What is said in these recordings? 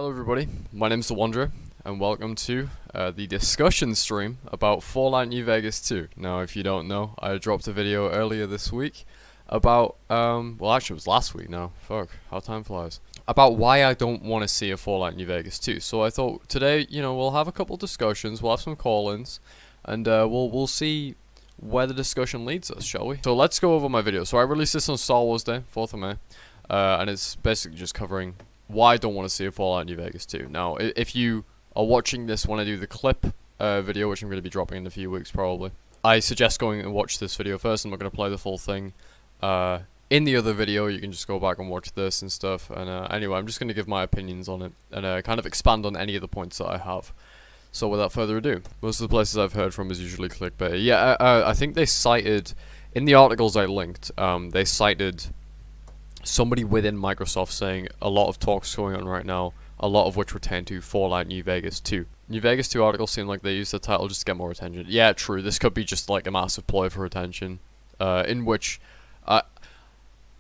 Hello everybody, my name's The Wanderer, and welcome to the discussion stream about Fallout New Vegas 2. Now, if you don't know, I dropped a video earlier this week about, well actually it was last week now, fuck, how time flies, about why I don't want to see a Fallout New Vegas 2. So I thought today, we'll have a couple discussions, we'll have some call-ins, and we'll see where the discussion leads us, shall we? So let's go over my video. So I released this on Star Wars Day, 4th of May, and it's basically just covering why I don't want to see a Fallout New Vegas 2. Now, if you are watching this when I do the clip video, which I'm going to be dropping in a few weeks probably, I suggest going and watch this video first. I'm not going to play the full thing. In the other video, you can just go back and watch this and stuff. And anyway, I'm just going to give my opinions on it and kind of expand on any of the points that I have. So without further ado, most of the places I've heard from is usually clickbait. Yeah, I think they cited, in the articles I linked, they cited somebody within Microsoft saying a lot of talks going on right now, a lot of which pertain to Fallout New Vegas 2. New Vegas 2 articles seem like they use the title just to get more attention. Yeah, true, this could be just like a massive ploy for attention, in which I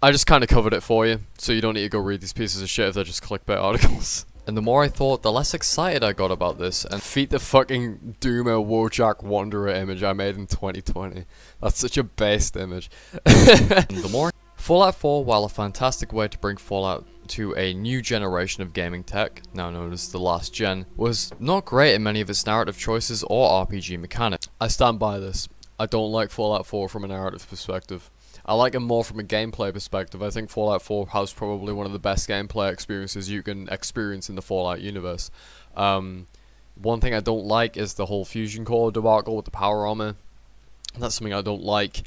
just kind of covered it for you, so you don't need to go read these pieces of shit if they're just clickbait articles. And the more I thought, the less excited I got about this, and defeat the fucking Doomer Wojak Wanderer image I made in 2020. That's such a based image. And the more Fallout 4, while a fantastic way to bring Fallout to a new generation of gaming tech, now known as the last gen, was not great in many of its narrative choices or RPG mechanics. I stand by this. I don't like Fallout 4 from a narrative perspective. I like it more from a gameplay perspective. I think Fallout 4 has probably one of the best gameplay experiences you can experience in the Fallout universe. One thing I don't like is the whole fusion core debacle with the power armor. That's something I don't like.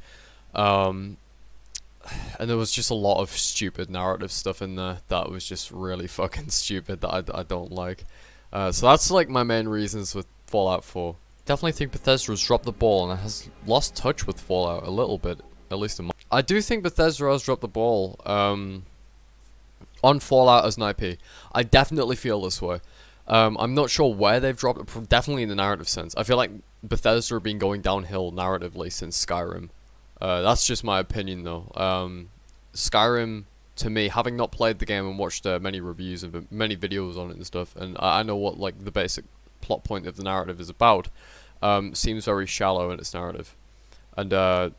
And there was just a lot of stupid narrative stuff in there that was just really fucking stupid that I don't like. So that's like my main reasons with Fallout 4. Definitely think Bethesda has dropped the ball and has lost touch with Fallout a little bit, at least in my... I do think Bethesda has dropped the ball on Fallout as an IP. I definitely feel this way. I'm not sure where they've dropped it, definitely in the narrative sense. I feel like Bethesda have been going downhill narratively since Skyrim. That's just my opinion though. Skyrim, to me, having not played the game and watched many reviews and many videos on it and stuff, and I know what like the basic plot point of the narrative is about, seems very shallow in its narrative. And the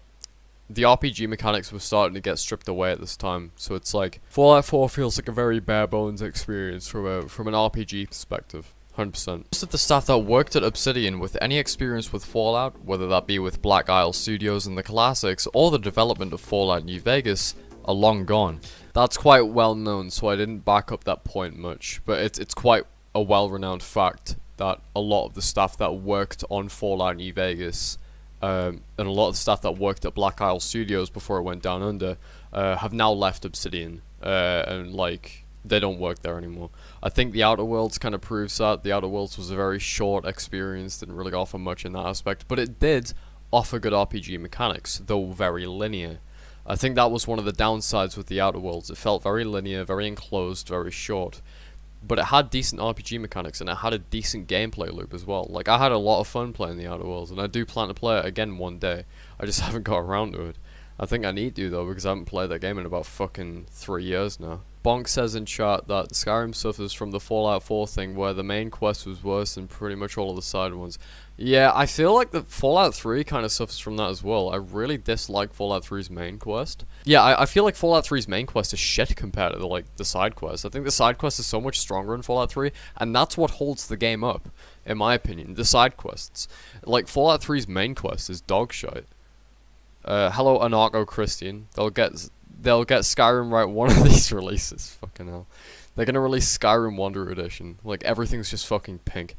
RPG mechanics were starting to get stripped away at this time, so it's like Fallout 4 feels like a very bare bones experience from an RPG perspective. 100%. Most of the staff that worked at Obsidian with any experience with Fallout, whether that be with Black Isle Studios and the classics, or the development of Fallout New Vegas, are long gone. That's quite well known, so I didn't back up that point much, but it's quite a well-renowned fact that a lot of the staff that worked on Fallout New Vegas, and a lot of the staff that worked at Black Isle Studios before it went down under, have now left Obsidian, and like, they don't work there anymore. I think the Outer Worlds kind of proves that. The Outer Worlds was a very short experience, didn't really offer much in that aspect, but it did offer good RPG mechanics, though very linear. I think that was one of the downsides with the Outer Worlds. It felt very linear, very enclosed, very short. But it had decent RPG mechanics, and it had a decent gameplay loop as well. Like, I had a lot of fun playing the Outer Worlds, and I do plan to play it again one day. I just haven't got around to it. I think I need to, though, because I haven't played that game in about fucking 3 years now. Bonk says in chat that Skyrim suffers from the Fallout 4 thing, where the main quest was worse than pretty much all of the side ones. Yeah, I feel like the Fallout 3 kind of suffers from that as well. I really dislike Fallout 3's main quest. Yeah, I feel like Fallout 3's main quest is shit compared to the side quest. I think the side quest is so much stronger in Fallout 3, and that's what holds the game up, in my opinion. The side quests. Like, Fallout 3's main quest is dog shit. Hello, Anarcho Christian. They'll get Skyrim right one of these releases. Fucking hell. They're gonna release Skyrim Wanderer Edition. Like, everything's just fucking pink.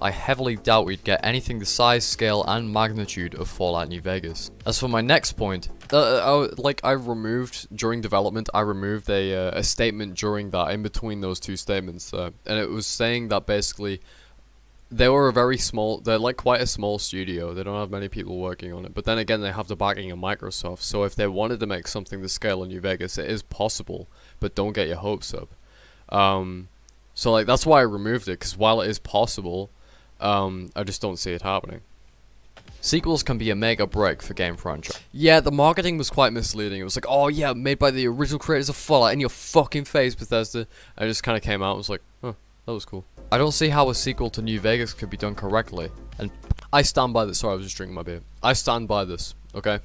I heavily doubt we'd get anything the size, scale, and magnitude of Fallout New Vegas. As for my next point, I removed, during development, I removed a statement during that, in between those two statements, and it was saying that basically, they're like quite a small studio, they don't have many people working on it, but then again they have the backing of Microsoft, so if they wanted to make something the scale of New Vegas, it is possible, but don't get your hopes up. So like, that's why I removed it, because while it is possible, I just don't see it happening. Sequels can be a mega break for game franchise. Yeah, the marketing was quite misleading. It was like, oh yeah, made by the original creators of Fallout, in your fucking face, Bethesda. And it just kind of came out and was like, huh, that was cool. I don't see how a sequel to New Vegas could be done correctly. And I stand by this. Sorry, I was just drinking my beer. I stand by this, okay?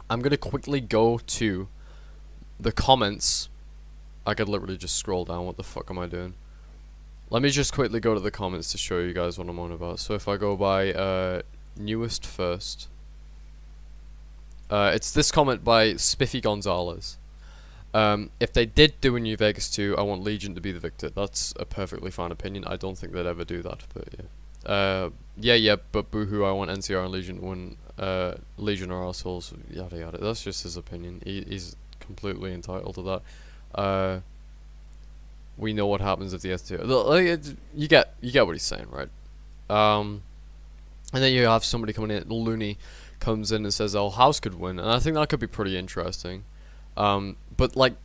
I'm gonna quickly go to the comments. I could literally just scroll down. What the fuck am I doing? Let me just quickly go to the comments to show you guys what I'm on about. So if I go by newest first, it's this comment by Spiffy Gonzalez. If they did do a New Vegas 2, I want Legion to be the victor. That's a perfectly fine opinion. I don't think they'd ever do that, but yeah. But boohoo, I want NCR and Legion to win. Legion are assholes, yada yada. That's just his opinion. He's completely entitled to that. We know what happens if the S2. You get what he's saying, right? And then you have somebody coming in, Looney comes in and says, "Oh, House could win," and I think that could be pretty interesting. But like,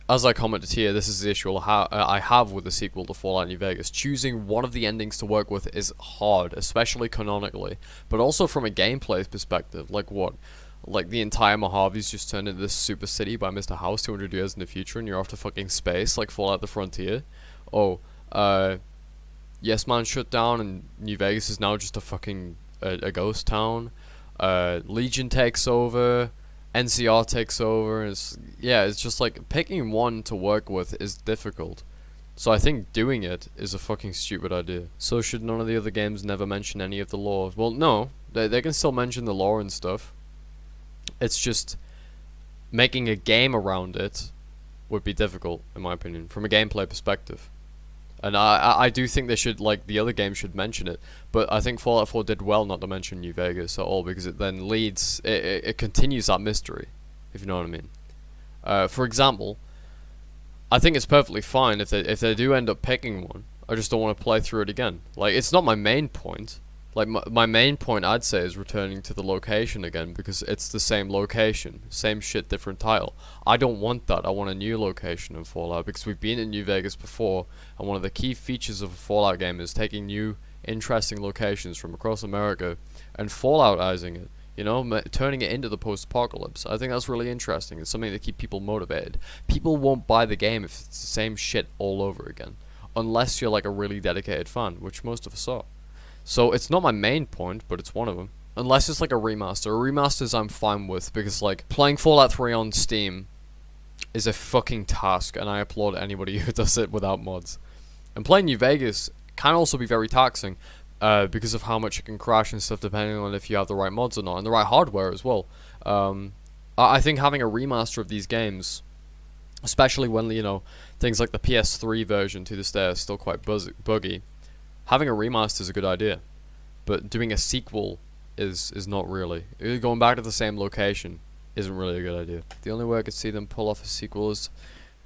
as I commented here, this is the issue I have with the sequel to Fallout New Vegas. Choosing one of the endings to work with is hard, especially canonically, but also from a gameplay perspective. Like what? Like the entire Mojave's just turned into this super city by Mr. House 200 years in the future, and you're off to fucking space, like Fallout the Frontier. Oh, Yes Man shut down, and New Vegas is now just a fucking a ghost town. Legion takes over. NCR takes over, and it's just like picking one to work with is difficult. So I think doing it is a fucking stupid idea. So should none of the other games never mention any of the lore? Well, no, they can still mention the lore and stuff. It's just making a game around it would be difficult, in my opinion, from a gameplay perspective. And I do think they should, like, the other games should mention it. But I think Fallout 4 did well not to mention New Vegas at all, because it then leads, it continues that mystery, if you know what I mean. For example, I think it's perfectly fine if they do end up picking one. I just don't want to play through it again. Like, it's not my main point. Like, my main point, I'd say, is returning to the location again, because it's the same location. Same shit, different title. I don't want that. I want a new location in Fallout, because we've been in New Vegas before, and one of the key features of a Fallout game is taking new, interesting locations from across America and Falloutizing it. You know, turning it into the post-apocalypse. I think that's really interesting. It's something to keep people motivated. People won't buy the game if it's the same shit all over again. Unless you're like a really dedicated fan, which most of us are. So it's not my main point, but it's one of them. Unless it's like a remaster. Remasters I'm fine with, because like playing Fallout 3 on Steam is a fucking task, and I applaud anybody who does it without mods. And playing New Vegas can also be very taxing, because of how much it can crash and stuff, depending on if you have the right mods or not, and the right hardware as well. I think having a remaster of these games, especially when, you know, things like the PS3 version to this day are still quite buggy, having a remaster is a good idea, but doing a sequel is not really. Going back to the same location isn't really a good idea. The only way I could see them pull off a sequel is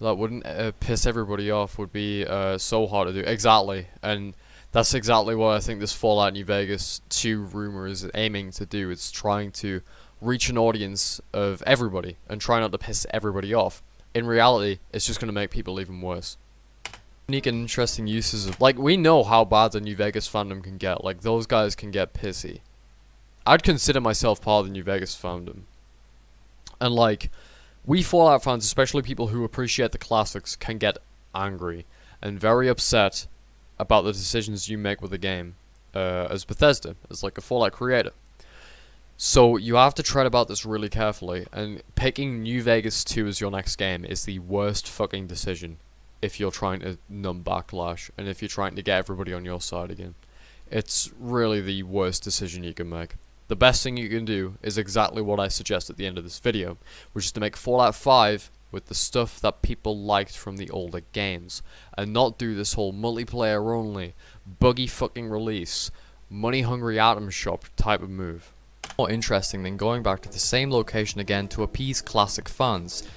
that wouldn't piss everybody off would be so hard to do. Exactly, and that's exactly what I think this Fallout New Vegas 2 rumor is aiming to do. It's trying to reach an audience of everybody and try not to piss everybody off. In reality, it's just going to make people even worse. Unique and interesting uses of, like, we know how bad the New Vegas fandom can get. Like, those guys can get pissy. I'd consider myself part of the New Vegas fandom. And like, we Fallout fans, especially people who appreciate the classics, can get angry and very upset about the decisions you make with the game, as Bethesda, as like a Fallout creator. So you have to tread about this really carefully, and picking New Vegas 2 as your next game is the worst fucking decision if you're trying to numb backlash, and if you're trying to get everybody on your side again. It's really the worst decision you can make. The best thing you can do is exactly what I suggest at the end of this video, which is to make Fallout 5 with the stuff that people liked from the older games, and not do this whole multiplayer only, buggy fucking release, money hungry item shop type of move. More interesting than going back to the same location again to appease classic fans.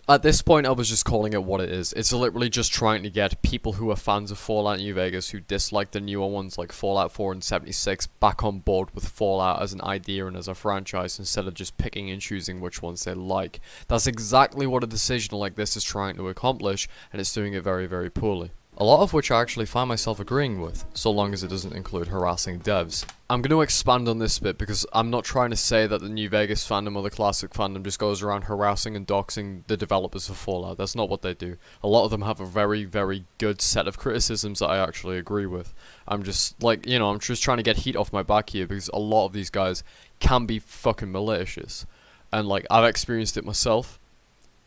At this point, I was just calling it what it is. It's literally just trying to get people who are fans of Fallout New Vegas, who dislike the newer ones like Fallout 4 and 76, back on board with Fallout as an idea and as a franchise, instead of just picking and choosing which ones they like. That's exactly what a decision like this is trying to accomplish, and it's doing it very, very poorly. A lot of which I actually find myself agreeing with, so long as it doesn't include harassing devs. I'm going to expand on this bit because I'm not trying to say that the New Vegas fandom or the classic fandom just goes around harassing and doxing the developers of Fallout. That's not what they do. A lot of them have a very, very good set of criticisms that I actually agree with. I'm just, like, you know, I'm just trying to get heat off my back here because a lot of these guys can be fucking malicious. And, like, I've experienced it myself.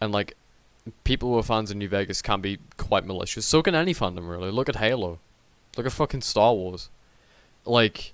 And, like, people who are fans of New Vegas can be quite malicious. So can any fandom, really. Look at Halo. Look at fucking Star Wars. Like...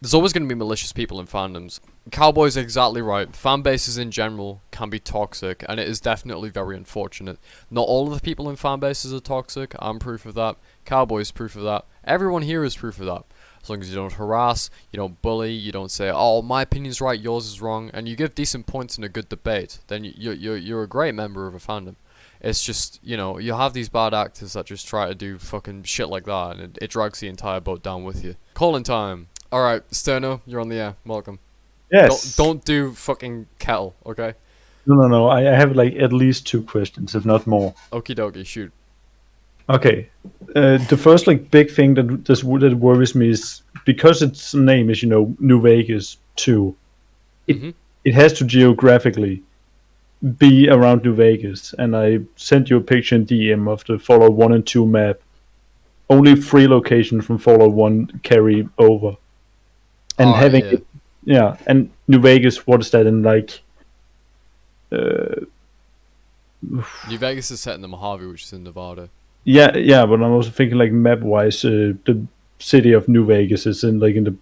There's always going to be malicious people in fandoms. Cowboy's exactly right. Fan bases in general can be toxic, and it is definitely very unfortunate. Not all of the people in fan bases are toxic. I'm proof of that. Cowboy's proof of that. Everyone here is proof of that. As long as you don't harass, you don't bully, you don't say, "Oh, my opinion's right, yours is wrong," and you give decent points in a good debate, then you're a great member of a fandom. It's just, you know, you have these bad actors that just try to do fucking shit like that, and it drags the entire boat down with you. Calling time. Alright, Sterno, you're on the air. Welcome. Yes. Don't do fucking kettle, okay? No. I have like at least 2 questions, if not more. Okie dokie, shoot. Okay. The first like big thing that worries me is because its name is, you know, New Vegas 2. It has to geographically be around New Vegas, and I sent you a picture in DM of the Fallout 1 and 2 map. Only 3 locations from Fallout 1 carry over. And having it, yeah, and New Vegas, what is that in like? New Vegas is set in the Mojave, which is in Nevada. Yeah, but I'm also thinking like map-wise, the city of New Vegas is in the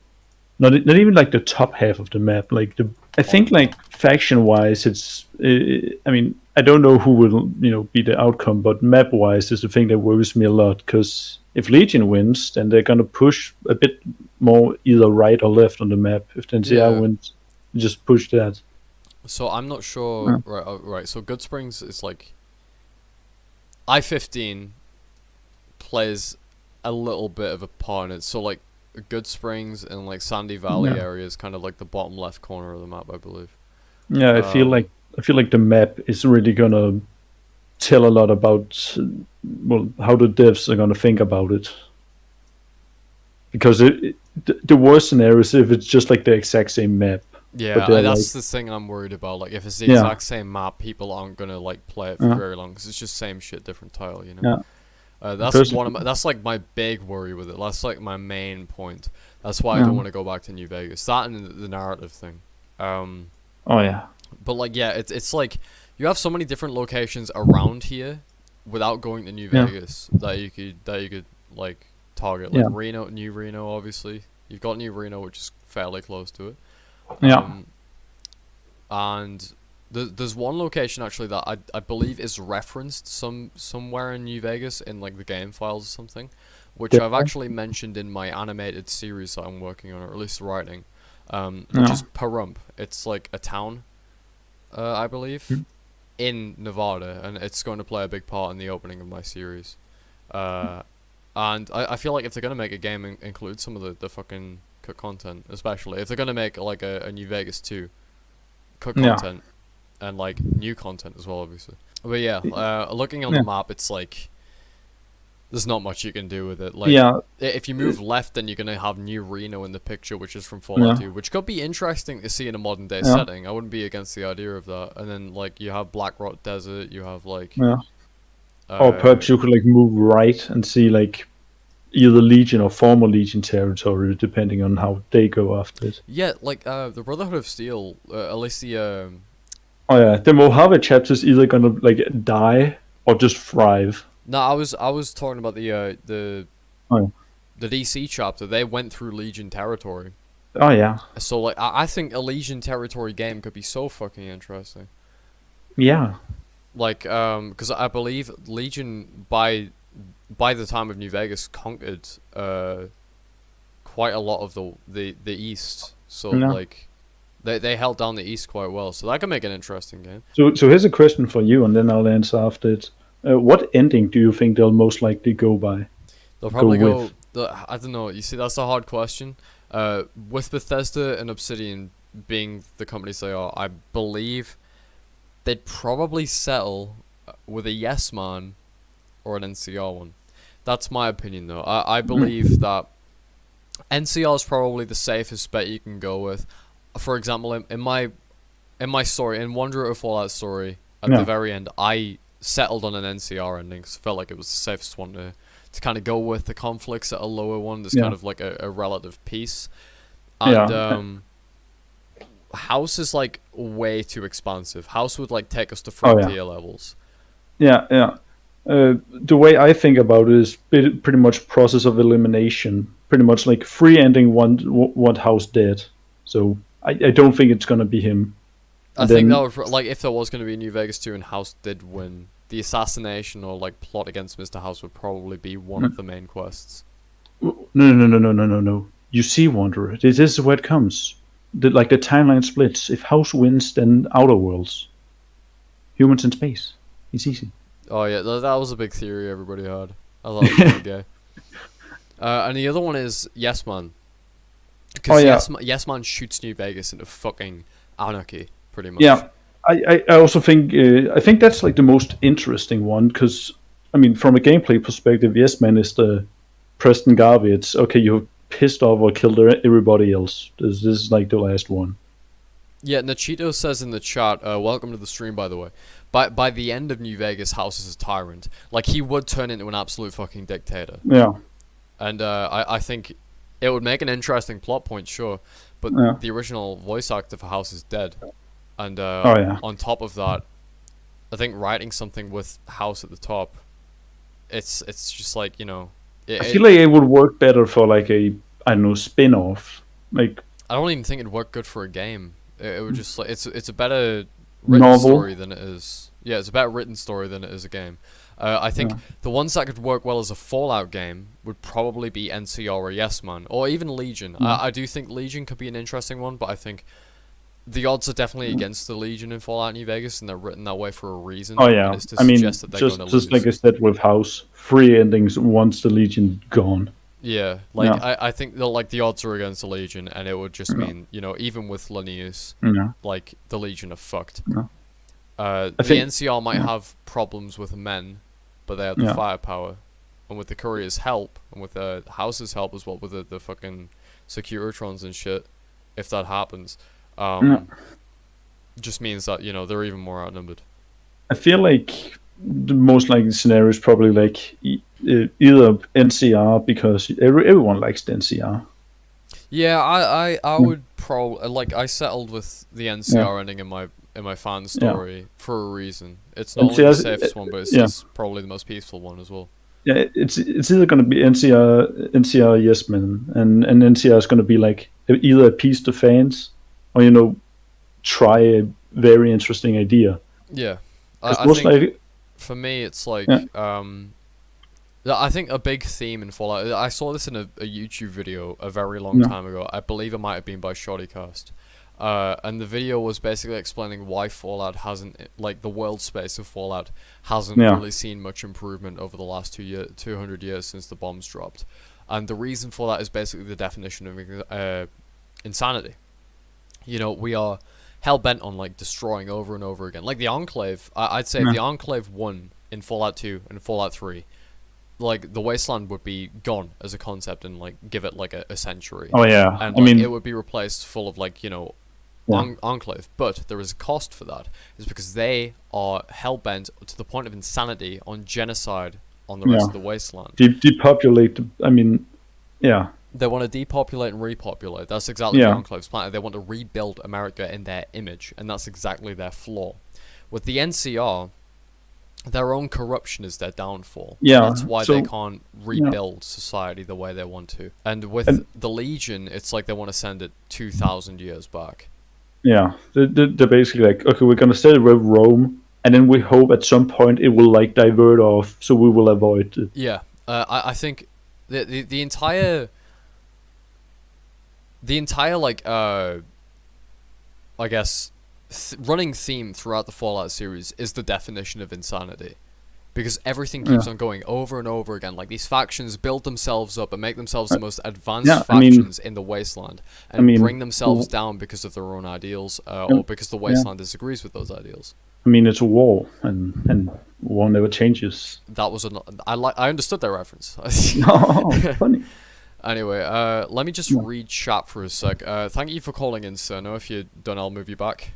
not even like the top half of the map. Like I think like faction-wise, it's. I mean, I don't know who will be the outcome, but map-wise is the thing that worries me a lot because if Legion wins, then they're gonna push a bit more either right or left on the map. If the NCR wins, just push that. So I'm not sure. Yeah. Right. So Good Springs is like I-15 plays a little bit of a part in it. So like Good Springs and like Sandy Valley area is kind of like the bottom left corner of the map, I believe. Yeah, I feel like the map is really gonna tell a lot about how the devs are gonna think about it. Because the worst scenario is if it's just like the exact same map. Yeah, that's the thing I'm worried about. Like, if it's the exact same map, people aren't gonna like play it for very long because it's just same shit, different tile, you know. Yeah. That's like my big worry with it. That's like my main point. That's why I don't want to go back to New Vegas. That and the narrative thing. Oh yeah. But like, yeah, it's like you have so many different locations around here without going to New Vegas that you could like target. Like New Reno, obviously. You've got New Reno, which is fairly close to it. Yeah. And there's one location actually that I believe is referenced somewhere in New Vegas in like the game files or something, which I've actually mentioned in my animated series that I'm working on, or at least writing, which is Pahrump. It's like a town, I believe, in Nevada, and it's going to play a big part in the opening of my series. And I feel like if they're going to make a game include some of the fucking cut content, especially if they're going to make like a New Vegas 2 cut content and like new content as well, obviously. But yeah, looking on the map, it's like there's not much you can do with it. Like, if you move left, then you're going to have New Reno in the picture, which is from Fallout 2, which could be interesting to see in a modern day setting. I wouldn't be against the idea of that. And then like you have Black Rock Desert, you have like or perhaps you could like move right and see like either Legion or former Legion territory, depending on how they go after it. Yeah, like the Brotherhood of Steel, at least the the Mojave chapter is either gonna like die or just thrive. No, I was talking about the DC chapter. They went through Legion territory. Oh yeah. So like I think a Legion territory game could be so fucking interesting. Yeah. Like because I believe Legion by the time of New Vegas conquered quite a lot of the East. So like they held down the East quite well. So that could make an interesting game. So here's a question for you, and then I'll answer after it. What ending do you think they'll most likely go by? They'll probably go I don't know. You see, that's a hard question. With Bethesda and Obsidian being the companies they are, I believe they'd probably settle with a Yes Man or an NCR one. That's my opinion, though. I believe that NCR is probably the safest bet you can go with. For example, in my story, in Wanderer of Fallout story, at the very end, I settled on an NCR ending because I felt like it was the safest one to kind of go with. The conflicts at a lower one, there's kind of like a relative peace. And House is like way too expansive. House would like take us to frontier levels. Yeah. The way I think about it is pretty much process of elimination. Pretty much like free ending one House dead. So I don't think it's gonna be him. I think that would, like, if there was going to be a New Vegas 2 and House did win, the assassination or like plot against Mr. House would probably be one of the main quests. No. You see, Wanderer, this is where it comes. The timeline splits. If House wins, then Outer Worlds. Humans in space. It's easy. Oh yeah, that was a big theory everybody had. I thought it was really gay. And the other one is Yes Man. Because Yes Man shoots New Vegas into fucking anarchy, pretty much. Yeah, I also think I think that's like the most interesting one because I mean from a gameplay perspective, Yes Man is the Preston Garvey. It's okay, you've pissed off or killed everybody else. This is like the last one. Yeah, Nachito says in the chat, welcome to the stream, by the way. By the end of New Vegas, House is a tyrant. Like, he would turn into an absolute fucking dictator. Yeah. And I think it would make an interesting plot point, sure. But the original voice actor for House is dead. And on top of that, I think writing something with House at the top, it's just like, you know... I feel like it would work better for like a, I don't know, spin-off. Like, I don't even think it'd work good for a game. It would just like it's a better written story than it is. Yeah, it's a better written story than it is a game. I think the ones that could work well as a Fallout game would probably be NCR or Yes Man, or even Legion. I do think Legion could be an interesting one, but I think the odds are definitely against the Legion in Fallout New Vegas, and they're written that way for a reason. Oh yeah, I mean, just like I said with House, 3 endings once the Legion gone. Yeah, like I think the odds are against the Legion, and it would just mean, you know, even with Linnaeus, like the Legion are fucked. The NCR might have problems with men, but they have the firepower, and with the Courier's help, and with the House's help as well, with the fucking Securitrons and shit, if that happens, just means that, you know, they're even more outnumbered. I feel like the most likely scenario is probably like either NCR because everyone likes the NCR. Yeah, I would probably like I settled with the NCR ending in my fan story for a reason. It's not only the safest one, but it's probably the most peaceful one as well. Yeah, it's either going to be NCR Yes Man, and NCR is going to be like either appease the fans or, you know, try a very interesting idea. Yeah, I think for me it's like I think a big theme in Fallout. I saw this in a YouTube video a very long time ago. I believe it might have been by Shoddycast. And the video was basically explaining why Fallout hasn't, like the world space of Fallout hasn't really seen much improvement over the last 200 years since the bombs dropped. And the reason for that is basically the definition of insanity. You know, we are hell-bent on like destroying over and over again. Like the Enclave, I'd say if the Enclave won in Fallout 2 and Fallout 3, like the Wasteland would be gone as a concept and like give it like a century. Oh yeah, and like, it would be replaced full of like, you know, Enclave. But there is a cost for that. It's because they are hell-bent to the point of insanity on genocide on the rest of the Wasteland. Depopulate. I mean, they want to depopulate and repopulate. That's exactly the Enclave's plan. They want to rebuild America in their image, and that's exactly their flaw. With the NCR, their own corruption is their downfall. That's why they can't rebuild society the way they want to. And with the Legion, it's like they want to send it 2,000 years back. Yeah, they're basically like, okay, we're gonna start with Rome, and then we hope at some point it will like divert off, so we will avoid it. Yeah, I think the entire like I guess running theme throughout the Fallout series is the definition of insanity, because everything keeps on going over and over again. Like these factions build themselves up and make themselves the most advanced factions in the Wasteland, and bring themselves down because of their own ideals, or because the Wasteland disagrees with those ideals. I mean, it's a war, and war never changes. That was I understood that reference. Oh, funny. Anyway, let me just read chat for a sec. Thank you for calling in, sir. No, if you're done, I'll move you back.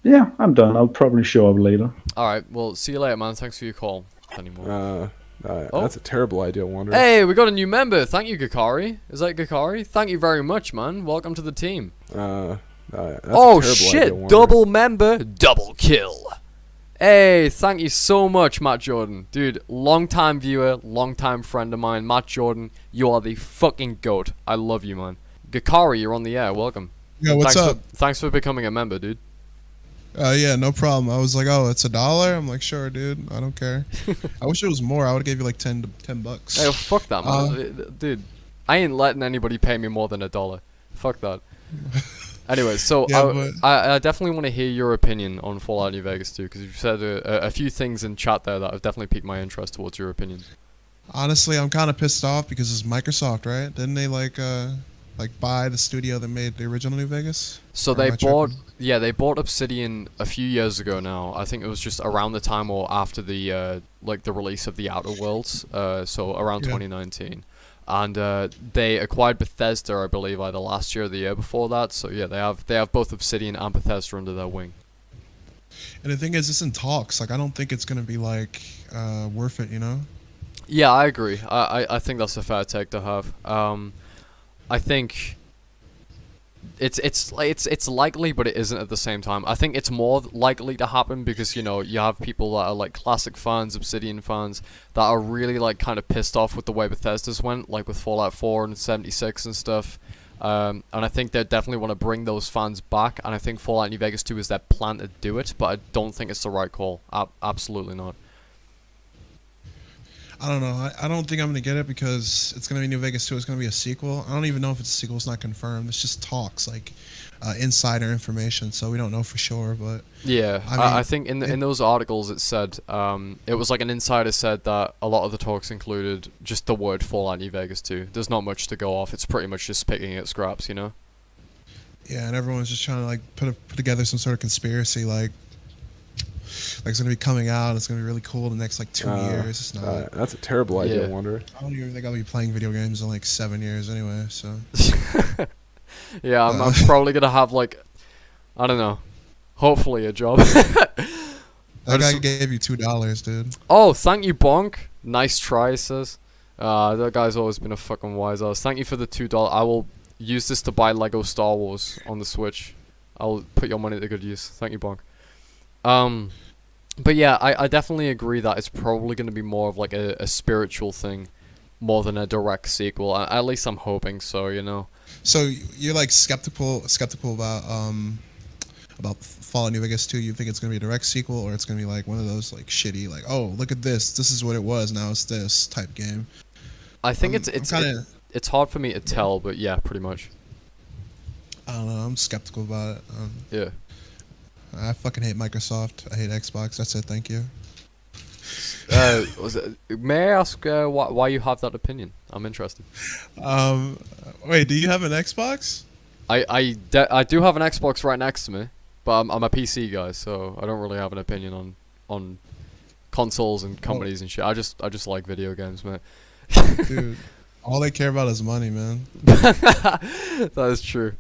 Yeah, I'm done. I'll probably show up later. Alright, well, see you later, man. Thanks for your call. Anymore. That's a terrible idea, Wanderer. Hey, we got a new member. Thank you, Gakari. Is that Gakari? Thank you very much, man. Welcome to the team. Oh shit! Double member, double kill. Hey, thank you so much, Matt Jordan. Dude, long-time viewer, long-time friend of mine. Matt Jordan, you are the fucking goat. I love you, man. Gakari, you're on the air. Welcome. Yo, what's up? Thanks for becoming a member, dude. Yeah, no problem. I was like, oh, it's $1? I'm like, sure, dude. I don't care. I wish it was more. I would have gave you like $10 bucks. Hey, fuck that, man. Dude, I ain't letting anybody pay me more than $1. Fuck that. Anyway, so yeah, I definitely want to hear your opinion on Fallout New Vegas too, because you've said a few things in chat there that have definitely piqued my interest towards your opinion. Honestly, I'm kind of pissed off because it's Microsoft, right? Didn't they like buy the studio that made the original New Vegas? So they bought Obsidian a few years ago now. I think it was just around the time or after the the release of the Outer Worlds, so around 2019. And they acquired Bethesda, I believe, either last year or the year before that. So yeah, they have both Obsidian and Bethesda under their wing. And the thing is, it's in talks. Like, I don't think it's gonna be like worth it, you know? Yeah, I agree. I think that's a fair take to have. I think it's likely, but it isn't at the same time. I think it's more likely to happen because, you know, you have people that are like classic fans, Obsidian fans, that are really like kind of pissed off with the way Bethesda's went, like with Fallout 4 and 76 and stuff. And I think they definitely want to bring those fans back, and I think Fallout New Vegas 2 is their plan to do it, but I don't think it's the right call. Absolutely not. I don't know. I don't think I'm going to get it because it's going to be New Vegas 2. It's going to be a sequel. I don't even know if it's a sequel. It's not confirmed. It's just talks, like insider information, so we don't know for sure. But yeah, I think in those articles it said, it was like an insider said that a lot of the talks included just the word Fallout New Vegas 2. There's not much to go off. It's pretty much just picking at scraps, you know? Yeah, and everyone's just trying to like put together some sort of conspiracy, like it's gonna be coming out. It's gonna be really cool in the next like 2 years. It's not. That's a terrible idea, Wanderer. I don't even think I'll be playing video games in like 7 years anyway. So. Yeah, I'm probably gonna have like, I don't know, hopefully a job. That guy gave you $2, dude. Oh, thank you, Bonk. Nice try, says. That guy's always been a fucking wise ass. Thank you for the $2. I will use this to buy Lego Star Wars on the Switch. I'll put your money to good use. Thank you, Bonk. But yeah, I definitely agree that it's probably going to be more of like a spiritual thing more than a direct sequel. At least I'm hoping so, you know. So you're like skeptical about Fallout New Vegas 2. You think it's going to be a direct sequel, or it's going to be like one of those like shitty, like, oh, look at this is what it was, now it's this type game? I think it's hard for me to tell, but yeah, pretty much. I don't know, I'm skeptical about it. Yeah. I fucking hate Microsoft. I hate Xbox. That's it. Thank you. May I ask why you have that opinion? I'm interested. Wait, do you have an Xbox? I do have an Xbox right next to me, but I'm a PC guy, so I don't really have an opinion on consoles and companies and shit. I just like video games, mate. Dude, all they care about is money, man. That is true.